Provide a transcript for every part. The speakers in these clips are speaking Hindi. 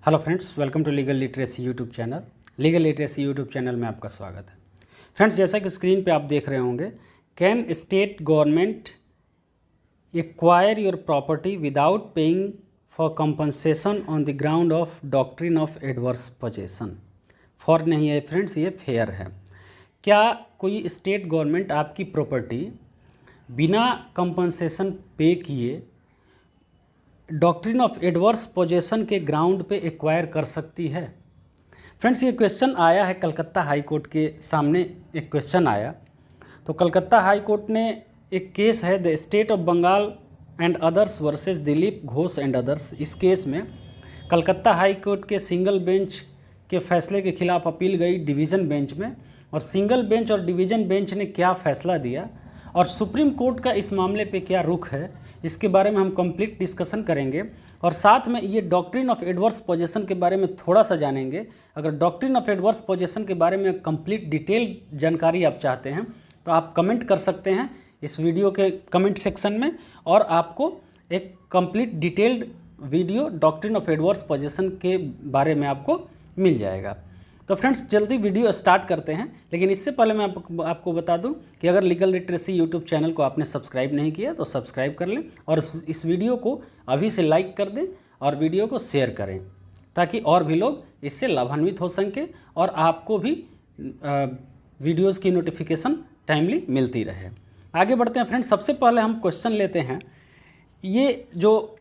Hello friends, welcome to legal literacy YouTube channel. Legal literacy YouTube channel में आपका स्वागत है। फ्रेंड्स, जैसा कि स्क्रीन पे आप देख रहे होंगे, can state government acquire your property without paying for compensation on the ground of doctrine of adverse possession. For नहीं है फ्रेंड्स, ये फेयर है। क्या कोई स्टेट गवर्नमेंट आपकी प्रॉपर्टी बिना कंपनसेशन पे किए डॉक्ट्रिन ऑफ एडवर्स पोजेशन के ग्राउंड पे एक्वायर कर सकती है? फ्रेंड्स, ये क्वेश्चन आया है कलकत्ता हाई कोर्ट के सामने। एक क्वेश्चन आया तो कलकत्ता हाई कोर्ट ने एक केस है the state of Bengal and others versus Dilip Ghosh and others. इस केस में कलकत्ता हाई कोर्ट के सिंगल बेंच के फैसले के खिलाफ अपील गई डिवीज़न बेंच में, और सिंगल बेंच और डिवीज़न बेंच ने क्या फ़ैसला दिया और सुप्रीम कोर्ट का इस मामले पे क्या रुख है, इसके बारे में हम कंप्लीट डिस्कशन करेंगे। और साथ में ये डॉक्ट्रिन ऑफ एडवर्स पोजेशन के बारे में थोड़ा सा जानेंगे। अगर डॉक्ट्रिन ऑफ एडवर्स पोजेशन के बारे में कंप्लीट डिटेल जानकारी आप चाहते हैं तो आप कमेंट कर सकते हैं इस वीडियो के कमेंट सेक्शन में, और आपको एक complete detailed video doctrine of adverse possession के बारे में आपको मिल जाएगा। तो फ्रेंड्स, जल्दी वीडियो स्टार्ट करते हैं। लेकिन इससे पहले मैं आपको बता दूं कि अगर लीगल लिटरेसी यूट्यूब चैनल को आपने सब्सक्राइब नहीं किया तो सब्सक्राइब कर लें, और इस वीडियो को अभी से लाइक कर दें और वीडियो को शेयर करें, ताकि और भी लोग इससे लाभान्वित हो सकें और आपको भी वीडियोस की नोटिफिकेशन टाइमली मिलती रहे। आगे बढ़ते हैं फ्रेंड्स। सबसे पहले हम क्वेश्चन लेते हैं। ये जो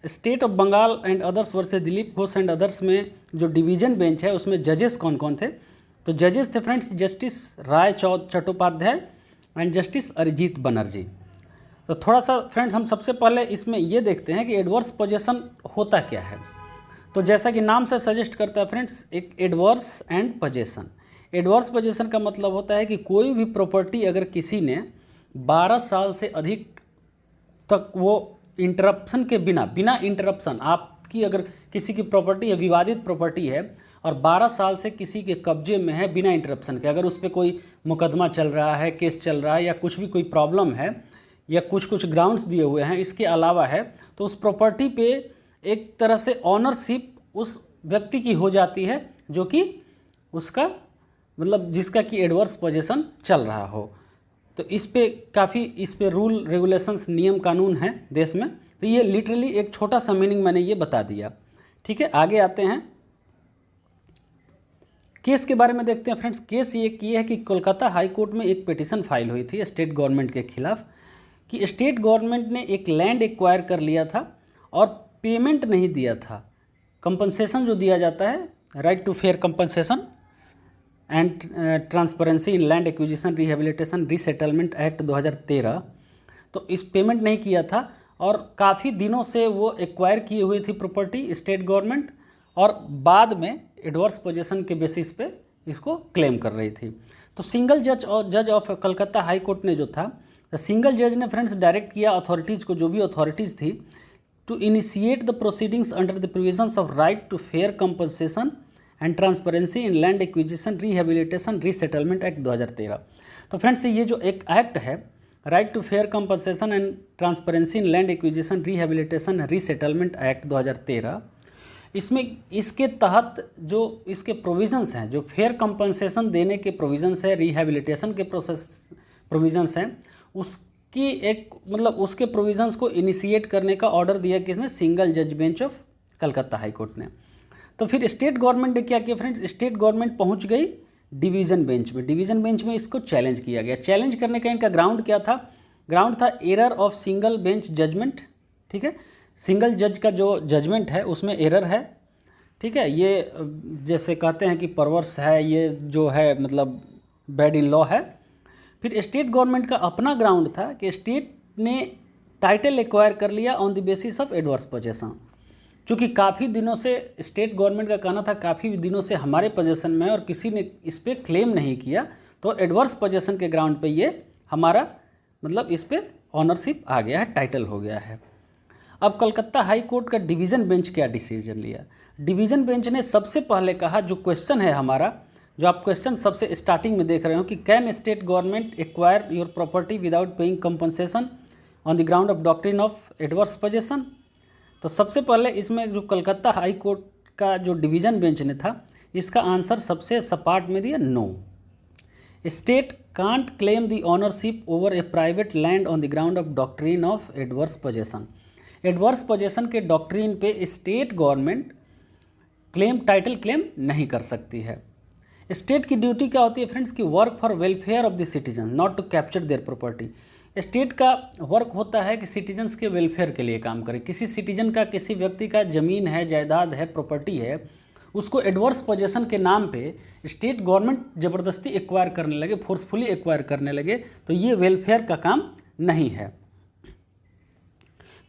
state of Bengal and others versus Dilip Ghosh and others में जो डिवीजन बेंच है उसमें जजेस कौन कौन थे? तो जजेस थे friends justice Rai Chattopadhyay and justice Arijit Banerjee. तो थोड़ा सा फ्रेंड्स हम सबसे पहले इसमें ये देखते हैं कि एडवर्स पोजेशन होता क्या है। तो जैसा कि नाम से सजेस्ट करता है फ्रेंड्स, एक adverse and possession. Adverse possession का मतलब होता है कि कोई भी प्रॉपर्टी अगर किसी ने 12 साल से अधिक तक वो इंटरप्शन के बिना इंटरप्शन, आपकी अगर किसी की प्रॉपर्टी है, विवादित प्रॉपर्टी है और 12 साल से किसी के कब्जे में है बिना इंटरप्शन के, अगर उस पर कोई मुकदमा चल रहा है, केस चल रहा है, या कुछ भी कोई प्रॉब्लम है या कुछ ग्राउंड्स दिए हुए हैं इसके अलावा है, तो उस प्रॉपर्टी पे एक तरह से ऑनरशिप उस व्यक्ति की हो जाती है जो कि उसका मतलब जिसका कि एडवर्स पोजेशन चल रहा हो। तो इस पे रूल रेगुलेशंस नियम कानून हैं देश में। तो ये लिटरली एक छोटा सा मीनिंग मैंने ये बता दिया। ठीक है, आगे आते हैं। केस के बारे में देखते हैं फ्रेंड्स। केस ये है कि कोलकाता हाई कोर्ट में एक पिटीशन फाइल हुई थी स्टेट गवर्नमेंट के खिलाफ कि स्टेट गवर्नमेंट ने एक लैंड एक्वायर कर लिया था और पेमेंट नहीं दिया था। कंपनसेशन जो दिया जाता है, right to fair compensation and transparency in land acquisition rehabilitation resettlement act 2013, तो इस पेमेंट नहीं किया था और काफ़ी दिनों से वो एक्वायर किए हुए थी प्रॉपर्टी स्टेट गवर्नमेंट, और बाद में एडवर्स पोजेशन के बेसिस पे इसको क्लेम कर रही थी। तो सिंगल जज ऑफ कलकत्ता हाई कोर्ट ने जो था, सिंगल जज ने फ्रेंड्स डायरेक्ट किया अथॉरिटीज़ को, जो भी अथॉरिटीज़ थी, to initiate the proceedings under the provisions of right to fair compensation and transparency in land acquisition rehabilitation resettlement act 2013। तो फ्रेंड्स, ये जो एक एक्ट है right to fair compensation and transparency in land acquisition rehabilitation resettlement act 2013, इसमें इसके तहत जो इसके प्रोविजंस हैं, जो फेयर कंपनसेशन देने के प्रोविजंस है, रिहेबिलिटेशन के प्रोविजंस हैं, उसकी एक मतलब उसके प्रोविजंस को इनिशिएट करने का ऑर्डर दिया किसने? सिंगल जज bench of Calcutta high court ने। तो फिर स्टेट गवर्नमेंट ने क्या किया फ्रेंड्स? स्टेट गवर्नमेंट पहुंच गई डिवीज़न बेंच में। डिवीज़न बेंच में इसको चैलेंज किया गया। चैलेंज करने का इनका ग्राउंड क्या था? ग्राउंड था error of single bench judgment. ठीक है, सिंगल जज का जो जजमेंट है उसमें एरर है। ठीक है, ये जैसे कहते हैं कि परवर्स है, ये जो है मतलब बैड इन लॉ है। फिर स्टेट गवर्नमेंट का अपना ग्राउंड था कि स्टेट ने टाइटल एक्वायर कर लिया on the basis of adverse possession. चूँकि काफ़ी दिनों से स्टेट गवर्नमेंट का कहना था काफ़ी दिनों से हमारे पोजेशन में और किसी ने इस पर क्लेम नहीं किया, तो एडवर्स पोजेशन के ग्राउंड पे ये हमारा मतलब इस पर ऑनरशिप आ गया है, टाइटल हो गया है। अब कलकत्ता हाई कोर्ट का डिवीज़न बेंच क्या डिसीजन लिया? डिवीज़न बेंच ने सबसे पहले कहा, जो क्वेश्चन है हमारा, जो आप क्वेश्चन सबसे स्टार्टिंग में देख रहे हो कि can state government acquire your property without paying compensation on the ground of doctrine of adverse possession. तो सबसे पहले इसमें जो कलकत्ता हाई कोर्ट का जो डिवीज़न बेंच ने था, इसका आंसर सबसे सपाट में दिया no. State can't claim the ownership over a private land on the ground of doctrine of adverse possession. Adverse possession के डॉक्ट्रिन पे स्टेट गवर्नमेंट टाइटल क्लेम नहीं कर सकती है। स्टेट की ड्यूटी क्या होती है फ्रेंड्स, कि work for welfare of the citizen, not to capture their property. State का वर्क होता है कि सिटीजन्स के वेलफेयर के लिए काम करे। किसी सिटीजन का, किसी व्यक्ति का ज़मीन है, जायदाद है, प्रॉपर्टी है, उसको एडवर्स पोजेसन के नाम पे स्टेट गवर्नमेंट ज़बरदस्ती एक्वायर करने लगे, फोर्सफुली एक्वायर करने लगे, तो ये वेलफेयर का काम नहीं है।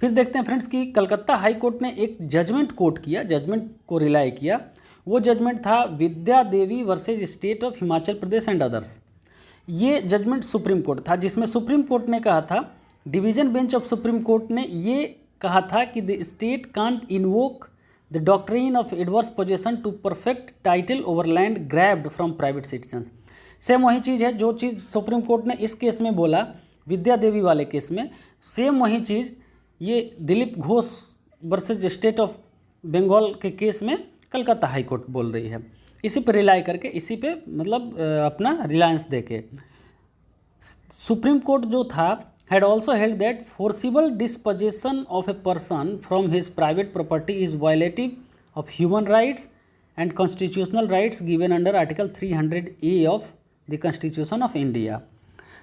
फिर देखते हैं फ्रेंड्स कि कलकत्ता हाई कोर्ट ने एक जजमेंट कोट किया, जजमेंट को रिलाई किया। वो जजमेंट था Vidya Devi versus state of Himachal Pradesh and others. ये जजमेंट सुप्रीम कोर्ट था, जिसमें सुप्रीम कोर्ट ने कहा था, division bench of supreme court ने ये कहा था कि the state can't invoke the doctrine of adverse possession to perfect title over land grabbed from private citizen. Same वही चीज़ है जो चीज़ सुप्रीम कोर्ट ने इस केस में बोला, विद्या देवी वाले केस में, सेम वही चीज़ ये Dilip Ghosh versus state of Bengal के केस में कलकत्ता हाई कोर्ट बोल रही है। इसी पे रिलाई करके, इसी पे मतलब अपना रिलायंस देके सुप्रीम कोर्ट जो था had also held that forcible dispossession of a person from his private property is violative of human rights and constitutional rights given under Article 300A of the Constitution of India।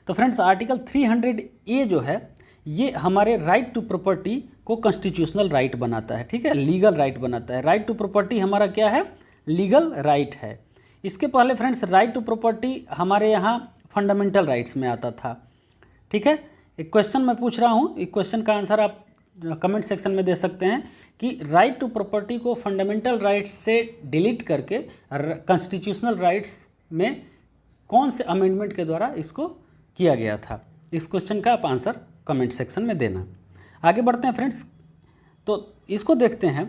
तो फ्रेंड्स आर्टिकल 300A जो है ये हमारे राइट टू प्रॉपर्टी को कॉन्स्टिट्यूशनल राइट बनाता है, ठीक है, लीगल राइट बनाता है। राइट टू प्रॉपर्टी हमारा क्या है, लीगल राइट है। इसके पहले फ्रेंड्स राइट टू प्रॉपर्टी हमारे यहाँ फंडामेंटल राइट्स में आता था, ठीक है। एक क्वेश्चन मैं पूछ रहा हूँ, एक क्वेश्चन का आंसर आप कमेंट सेक्शन में दे सकते हैं कि राइट टू प्रॉपर्टी को फंडामेंटल राइट्स से डिलीट करके कॉन्स्टिट्यूशनल राइट्स में कौन से अमेंडमेंट के द्वारा इसको किया गया था। इस क्वेश्चन का आप आंसर कमेंट सेक्शन में देना। आगे बढ़ते हैं फ्रेंड्स, तो इसको देखते हैं।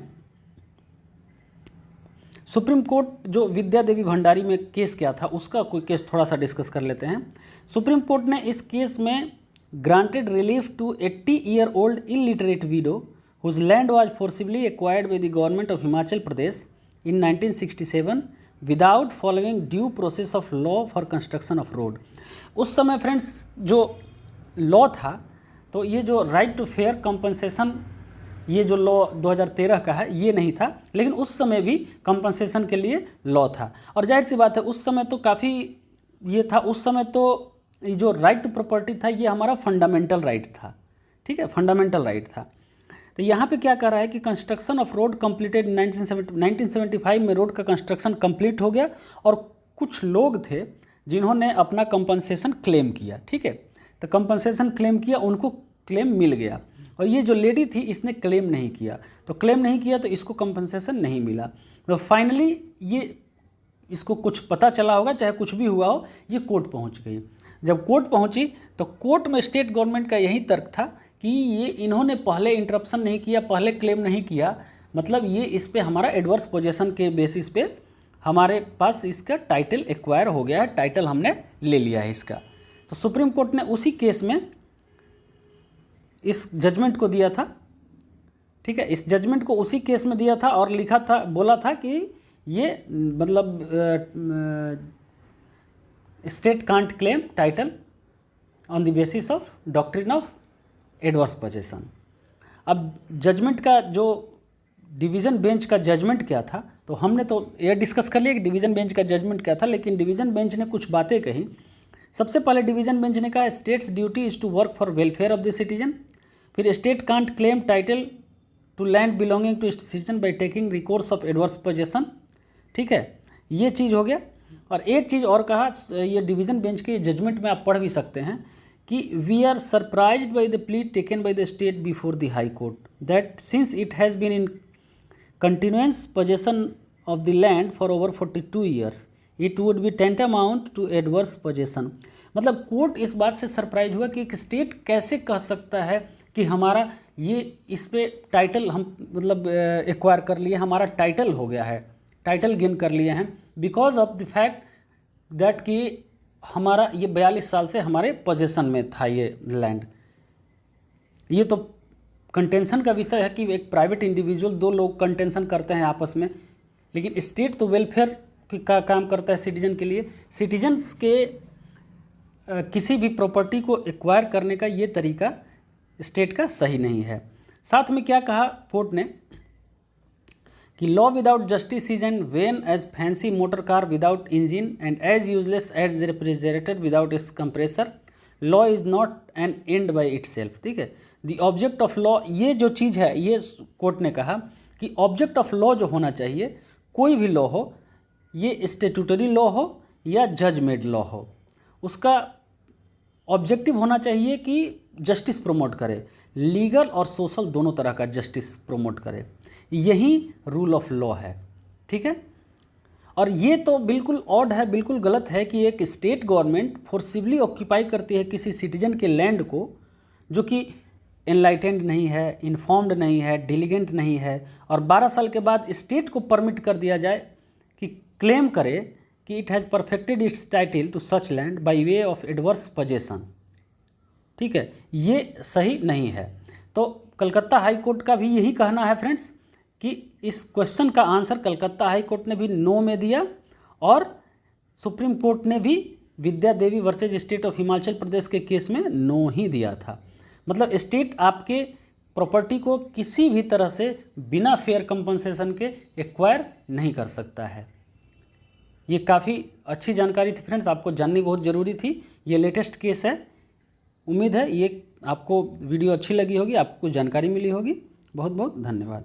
सुप्रीम कोर्ट जो विद्या देवी भंडारी में केस क्या था, उसका कोई केस थोड़ा सा डिस्कस कर लेते हैं। सुप्रीम कोर्ट ने इस केस में granted relief to 80-year-old illiterate widow whose land was forcibly acquired by the government of Himachal Pradesh in 1967 without following due process of law for construction of road। उस समय फ्रेंड्स जो लॉ था, तो ये जो राइट टू फेयर कंपनसेशन, ये जो लॉ 2013 का है, ये नहीं था, लेकिन उस समय भी कंपनसेशन के लिए लॉ था। और जाहिर सी बात है उस समय तो काफ़ी ये था, उस समय तो ये जो राइट टू प्रॉपर्टी था ये हमारा फंडामेंटल राइट था, ठीक है, फंडामेंटल राइट था। तो यहाँ पे क्या कर रहा है कि कंस्ट्रक्शन ऑफ रोड कंप्लीटेड 1975 में रोड का कंस्ट्रक्शन कंप्लीट हो गया और कुछ लोग थे जिन्होंने अपना कंपनसेशन क्लेम किया, ठीक है। तो कंपनसेशन क्लेम किया, उनको क्लेम मिल गया, और ये जो लेडी थी इसने क्लेम नहीं किया, तो क्लेम नहीं किया तो इसको कंपनसेशन नहीं मिला। तो फाइनली ये इसको कुछ पता चला होगा, चाहे कुछ भी हुआ हो, ये कोर्ट पहुँच गई। जब कोर्ट पहुंची तो कोर्ट में स्टेट गवर्नमेंट का यही तर्क था कि ये इन्होंने पहले इंटरप्शन नहीं किया, पहले क्लेम नहीं किया, मतलब ये इस पे हमारा एडवर्स पोजेसन के बेसिस पे हमारे पास इसका टाइटल एक्वायर हो गया है, टाइटल हमने ले लिया है इसका। तो सुप्रीम कोर्ट ने उसी केस में इस जजमेंट को दिया था, ठीक है, इस जजमेंट को उसी केस में दिया था और लिखा था, बोला था कि ये मतलब state can't claim title on the basis of doctrine of adverse possession. अब जजमेंट का जो डिवीज़न बेंच का जजमेंट क्या था, तो हमने तो ये डिस्कस कर लिया कि डिवीज़न बेंच का जजमेंट क्या था, लेकिन डिवीज़न बेंच ने कुछ बातें कही। सबसे पहले डिवीज़न बेंच ने कहा state's duty is to work for welfare of the citizen. फिर state can't claim title to land belonging to citizen by taking recourse of adverse possession, ठीक है, ये चीज़ हो गया। और एक चीज़ और कहा, ये डिवीज़न बेंच के जजमेंट में आप पढ़ भी सकते हैं कि we are surprised by the plea taken by the state before the high court that since it has been in continuous possession of the land for over 42 years it would be tantamount to adverse possession. मतलब कोर्ट इस बात से सरप्राइज हुआ कि एक स्टेट कैसे कह सकता है कि हमारा ये इस पे टाइटल हम मतलब एक्वायर कर लिए, हमारा टाइटल हो गया है, टाइटल गेन कर लिए हैं, because of the fact that कि हमारा ये 42 साल से हमारे पोजेसन में था ये लैंड। ये तो कंटेंशन का विषय है कि एक प्राइवेट इंडिविजुअल, दो लोग कंटेंशन करते हैं आपस में लेकिन स्टेट तो वेलफेयर का काम करता है सिटीजन के लिए। सिटीजन्स के किसी भी प्रॉपर्टी को एक्वायर करने का ये तरीका स्टेट का सही नहीं है। साथ में क्या कहा कोर्ट ने कि law without justice is and when as fancy motor car without engine and as useless as refrigerator without its compressor, law is not an end by itself. ठीक है, द ऑब्जेक्ट ऑफ लॉ, ये जो चीज़ है, ये कोर्ट ने कहा कि ऑब्जेक्ट ऑफ लॉ जो होना चाहिए, कोई भी लॉ हो, ये स्टेटूटरी लॉ हो या जज मेड लॉ हो, उसका ऑब्जेक्टिव होना चाहिए कि जस्टिस प्रमोट करे, लीगल और सोशल दोनों तरह का जस्टिस प्रमोट करे। यही रूल ऑफ लॉ है। ठीक है, और ये तो बिल्कुल ऑड है, बिल्कुल गलत है कि एक स्टेट गवर्नमेंट फोर्सिबली ऑक्यूपाई करती है किसी सिटीजन के लैंड को जो कि एनलाइटेंड नहीं है, इन्फॉर्म्ड नहीं है, डिलीगेंट नहीं है, और 12 साल के बाद स्टेट को परमिट कर दिया जाए कि क्लेम करे कि it has perfected its title to such land by way of adverse possession. ठीक है, ये सही नहीं है। तो कलकत्ता हाई कोर्ट का भी यही कहना है फ्रेंड्स कि इस क्वेश्चन का आंसर कलकत्ता हाई कोर्ट ने भी नो में दिया, और सुप्रीम कोर्ट ने भी विद्या Devi versus state of Himachal प्रदेश के केस में नो ही दिया था। मतलब स्टेट आपके प्रॉपर्टी को किसी भी तरह से बिना फेयर कंपनसेशन के एक्वायर नहीं कर सकता है। ये काफ़ी अच्छी जानकारी थी फ्रेंड्स, आपको जाननी बहुत ज़रूरी थी। ये लेटेस्ट केस है। उम्मीद है ये आपको वीडियो अच्छी लगी होगी, आपको जानकारी मिली होगी। बहुत बहुत धन्यवाद।